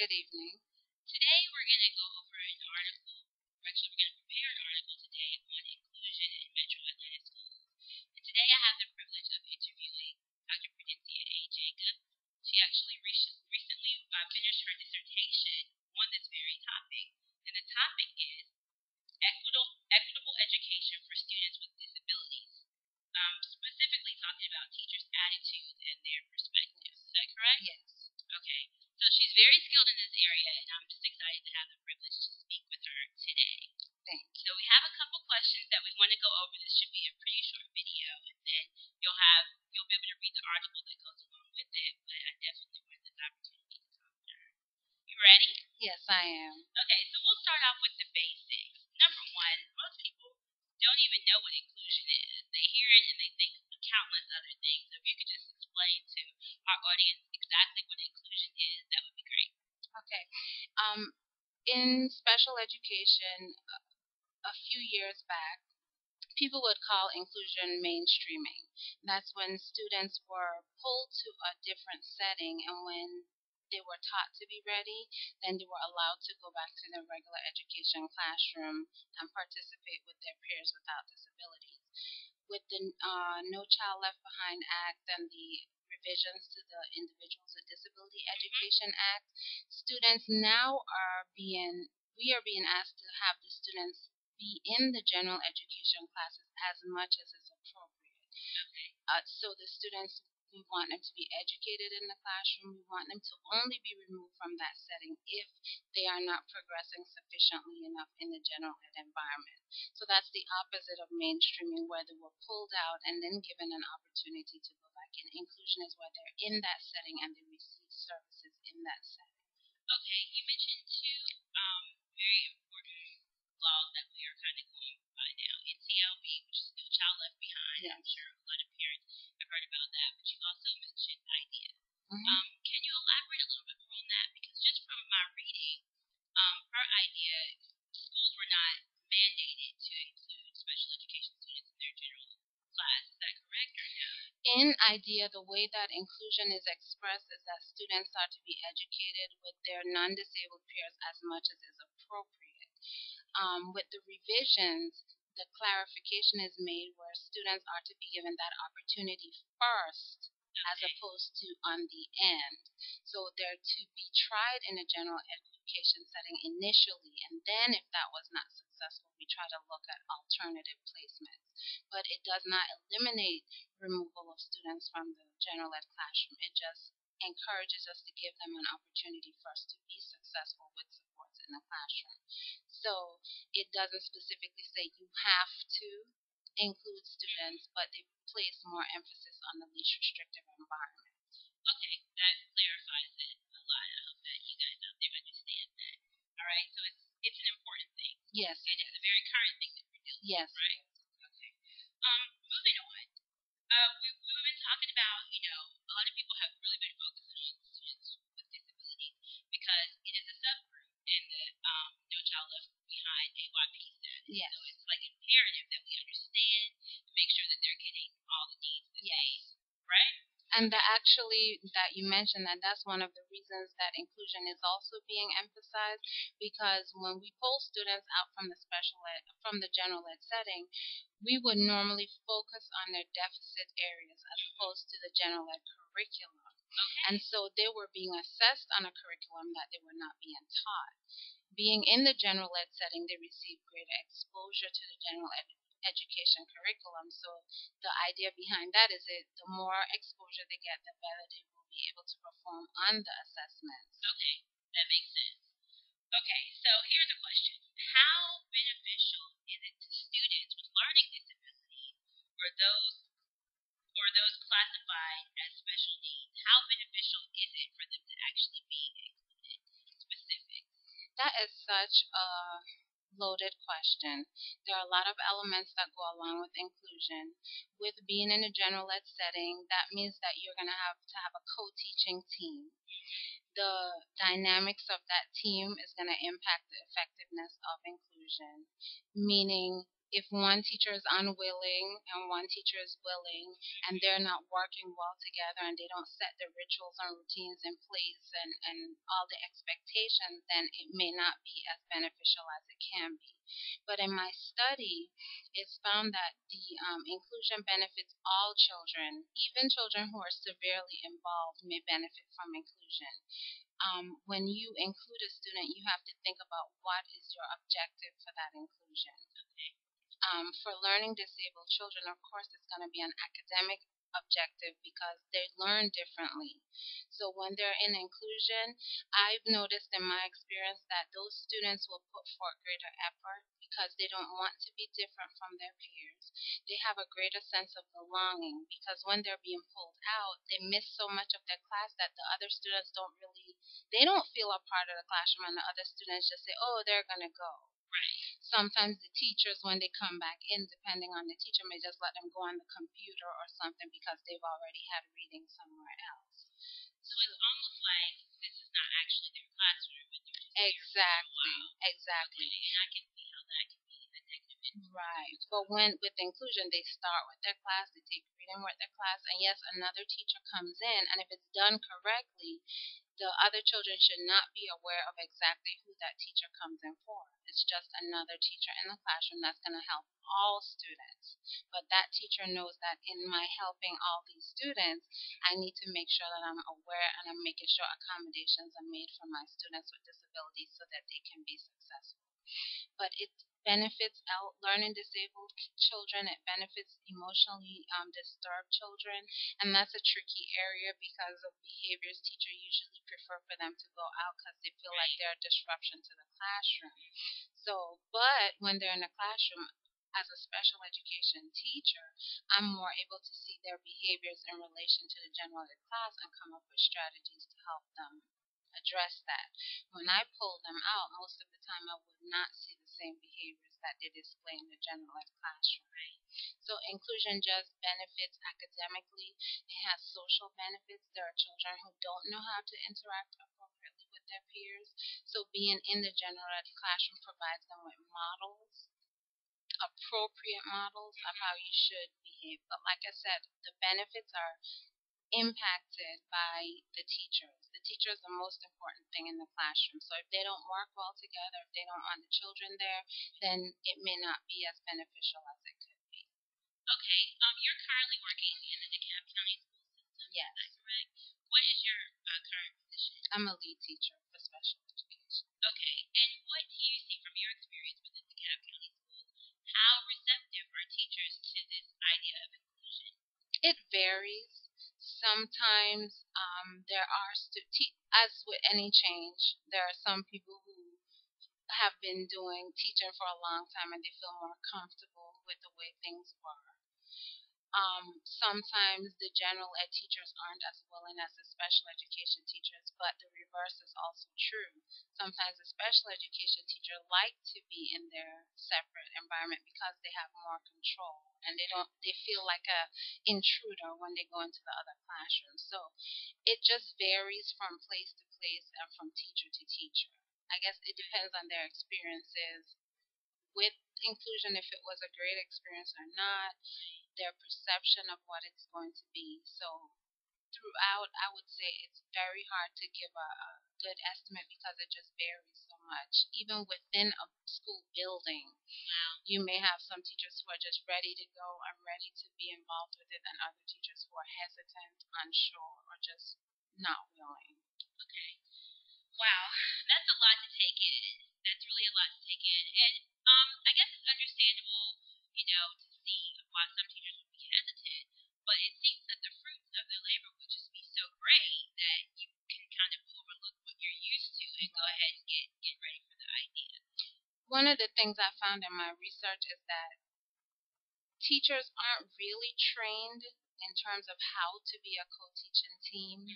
Good evening. Today we're going to go over an article. Actually, we're going to prepare an article today on inclusion in Metro Atlanta schools. And today I have the privilege of interviewing Dr. Prudencia Jacobs. She actually recently finished her dissertation on this very topic. And the topic is equitable education for students with disabilities, specifically talking about teachers' attitudes and their perspectives. Is that correct? Yes. Okay. So she's very skilled in this area, and I'm just excited to have the privilege to speak with her today. Thank you. So we have a couple questions that we want to go over. This should be a pretty short video, and then you'll be able to read the article that goes along with it. But I definitely want this opportunity to talk to her. You ready? Yes, I am. Okay, so we'll start off with the basics. Number one, most people don't even know what inclusion is. They hear it and they think countless other things. So if you could just explain to our audience exactly what inclusion is, that would be great. Okay. In special education, a few years back, people would call inclusion mainstreaming. That's when students were pulled to a different setting, and when they were taught to be ready, then they were allowed to go back to their regular education classroom and participate with their peers without disabilities. With the No Child Left Behind Act and the revisions to the Individuals with Disability Education Act, students now we are being asked to have the students be in the general education classes as much as is appropriate. So the students, we want them to be educated in the classroom. We want them to only be removed from that setting if they are not progressing sufficiently enough in the general ed environment. So that's the opposite of mainstreaming, where they were pulled out and then given an opportunity to go back in. Inclusion is where they're in that setting and they receive services in that setting. Okay, you mentioned two very important laws that we are kind of going by now. NCLB, which is No Child Left Behind. Yes. I'm sure a lot of parents have heard about that, but you also mentioned IDEA. Mm-hmm. Can you elaborate a little bit more on that? Because just from my reading, per IDEA, schools were not mandated to include special education students in their general class. Is that correct or no? In IDEA, the way that inclusion is expressed is that students are to be educated with their non-disabled peers as much as is appropriate. With the revisions, the clarification is made where students are to be given that opportunity first as opposed to on the end. So they're to be tried in a general education setting initially, and then if that was not successful, we try to look at alternative placements. But it does not eliminate removal of students from the general ed classroom. It just encourages us to give them an opportunity first to be successful with supports in the classroom. So it doesn't specifically say you have to include students, but they place more emphasis on the least restrictive environment. Okay, that clarifies it a lot. I hope that you guys out there understand that. All right, so it's an important thing. Yes. And it's a very current thing that we're doing. Yes. Right. Okay. Moving on. We've been talking about, a lot of people have really been focusing on students with disabilities because it is a subgroup in the No Child Left Behind AYP status. Yes. So it's like imperative that we understand and make sure that they're getting all the needs that they, right? And that you mentioned that's one of the reasons that inclusion is also being emphasized, because when we pull students out from the general ed setting, we would normally focus on their deficit areas as opposed to the general ed curriculum. Okay. And so they were being assessed on a curriculum that they were not being taught. Being in the general ed setting, they received greater exposure to the general education curriculum. So the idea behind that is that the more exposure they get, the better they will be able to perform on the assessments. Okay, that makes sense. Okay, so here's a question. How beneficial is it to students with learning disabilities or those classified as special needs? How beneficial is it for them to actually be included? Specific. That is such a loaded question. There are a lot of elements that go along with inclusion. With being in a general ed setting, that means that you're going to have a co-teaching team. The dynamics of that team is going to impact the effectiveness of inclusion, meaning If one teacher is unwilling and one teacher is willing, and they're not working well together and they don't set the rituals and routines in place and all the expectations, then it may not be as beneficial as it can be. But in my study, it's found that the inclusion benefits all children, even children who are severely involved may benefit from inclusion. When you include a student, you have to think about what is your objective for that inclusion. For learning disabled children, of course, it's going to be an academic objective because they learn differently. So when they're in inclusion, I've noticed in my experience that those students will put forth greater effort because they don't want to be different from their peers. They have a greater sense of belonging because when they're being pulled out, they miss so much of their class that the other students don't really, they don't feel a part of the classroom, and the other students just say, oh, they're going to go. Right. Sometimes the teachers, when they come back in, depending on the teacher, may just let them go on the computer or something because they've already had reading somewhere else. So it's almost like this is not actually their classroom, and they're just Exactly, here for a while. exactly. Okay, and I can see how that can be a negative influence. Right. But when with inclusion, they start with their class, they take reading with their class, and yes, another teacher comes in, and if it's done correctly, the other children should not be aware of exactly who that teacher comes in for. It's just another teacher in the classroom that's going to help all students. But that teacher knows that in my helping all these students, I need to make sure that I'm aware and I'm making sure accommodations are made for my students with disabilities so that they can be successful. But it benefits learning disabled children. It benefits emotionally disturbed children, and that's a tricky area because of behaviors. Teachers usually prefer for them to go out because they feel like they're a disruption to the classroom. So, but when they're in the classroom, as a special education teacher, I'm more able to see their behaviors in relation to the general ed class and come up with strategies to help them address that. When I pull them out, most of the time I would not see the same behaviors that they display in the general ed classroom. So inclusion just benefits academically. It has social benefits. There are children who don't know how to interact appropriately with their peers. So being in the general ed classroom provides them with models, appropriate models of how you should behave. But like I said, the benefits are impacted by the teachers. The teacher is the most important thing in the classroom. So if they don't work well together, if they don't want the children there, then it may not be as beneficial as it could be. Okay, you're currently working in the DeKalb County school system. Yes. Is that correct? What is your current position? I'm a lead teacher for special education. Okay, and what do you see from your experience within the DeKalb County schools? How receptive are teachers to this idea of inclusion? It varies. Sometimes there are, as with any change, there are some people who have been doing teaching for a long time and they feel more comfortable with the way things were. Sometimes the general ed teachers aren't as willing as the special education teachers, but the reverse is also true. Sometimes the special education teacher like to be in their separate environment because they have more control and they feel like a intruder when they go into the other classroom. So it just varies from place to place and from teacher to teacher. I guess it depends on their experiences with inclusion, if it was a great experience or not, their perception of what it's going to be. So throughout, I would say it's very hard to give a good estimate because it just varies so much. Even within a school building, you may have some teachers who are just ready to go and ready to be involved with it, and other teachers who are hesitant, unsure, or just not willing. Okay. Wow, that's a lot to take in. That's really a lot to take in, and I guess it's understandable, to see why some teachers would be hesitant. But it seems that the fruits of their labor would just be so great that you can kind of overlook what you're used to and go ahead and get ready for the idea. One of the things I found in my research is that teachers aren't really trained in terms of how to be a co-teaching team.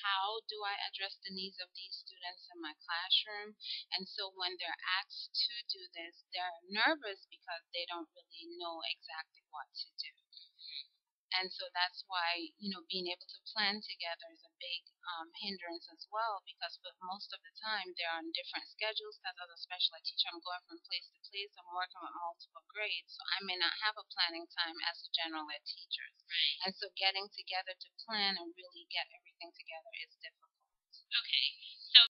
How do I address the needs of these students in my classroom? And so when they're asked to do this, they're nervous because they don't really know exactly what to do. And so that's why, being able to plan together is a big hindrance as well, because for most of the time they're on different schedules. Because as a special ed teacher, I'm going from place to place. I'm working with multiple grades, so I may not have a planning time as a general ed teacher. Right. And so getting together to plan and really get everything together is difficult.